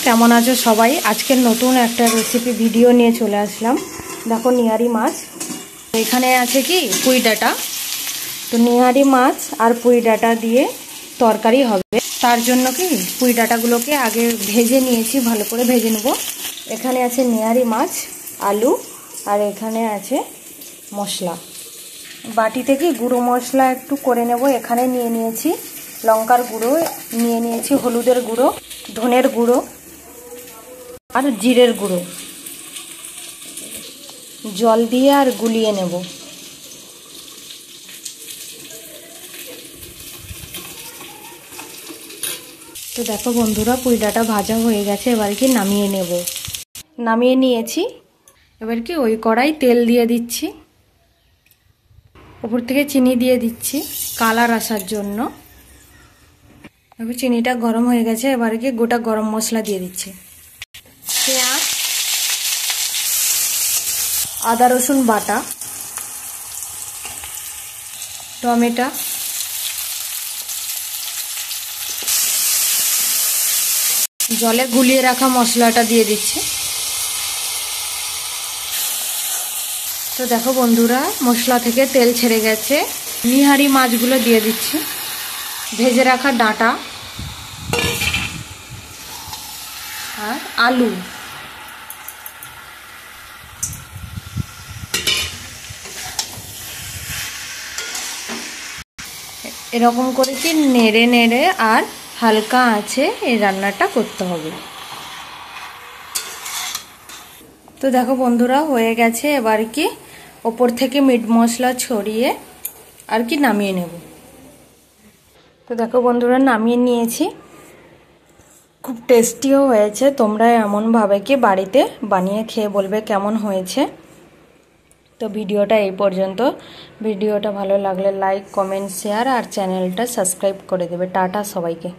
কেমন আছো সবাই? আজকের নতুন একটা রেসিপি ভিডিও নিয়ে চলে আসলাম। দেখো নিহারি মাছ, এখানে আছে কি পুঁই ডাঁটা। তো নিহারি মাছ আর পুঁই ডাঁটা দিয়ে তরকারি হবে। তার জন্য কি পুঁই ডাঁটাগুলোকে আগে ভেজে নিয়েছি, ভালো করে ভেজে নেব। এখানে আছে নিহারি মাছ, আলু, আর এখানে আছে মশলা। বাটি থেকে গুঁড়ো মশলা একটু করে নেব। এখানে নিয়ে নিয়েছি লঙ্কার গুঁড়ো, নিয়ে নিয়েছি হলুদের গুঁড়ো, ধনের গুঁড়ো আর জিরের গুঁড়ো। জল দিয়ে আর গুলিয়ে নেব। তো দেখো বন্ধুরা, পুঁই ডাঁটা ভাজা হয়ে গেছে। এবার কি নামিয়ে নেব। নামিয়ে নিয়েছি। এবার কি ওই কড়াই তেল দিয়ে দিচ্ছি, উপর থেকে চিনি দিয়ে দিচ্ছি কালার আসার জন্য। এবার চিনিটা গরম হয়ে গেছে। এবার কি গোটা গরম মশলা দিয়ে দিচ্ছি, পেঁয়াজ, আদা রসুন বাটা, টমেটো, জলে গুলিয়ে রাখা মশলাটা দিয়ে দিচ্ছি। তো দেখো বন্ধুরা, মশলা থেকে তেল ছেড়ে গেছে। নিহারি মাছগুলো দিয়ে দিচ্ছি, ভেজে রাখা ডাঁটা আর আলু। এরকম করে কি নেড়ে নেড়ে আর হালকা আঁচে এই রান্নাটা করতে হবে। তো দেখো বন্ধুরা, হয়ে গেছে। এবার কি ওপর থেকে মিট মশলা ছড়িয়ে আর কি নামিয়ে নেব। তো দেখো বন্ধুরা, নামিয়ে নিয়েছি। খুব টেস্টিও হয়েছে। তোমরা এমনভাবে কি বাড়িতে বানিয়ে খেয়ে বলবে কেমন হয়েছে। তো ভিডিওটা এই পর্যন্ত। ভিডিওটা ভালো লাগলে লাইক, কমেন্ট, শেয়ার আর চ্যানেলটা সাবস্ক্রাইব করে দেবে। টাটা সবাইকে।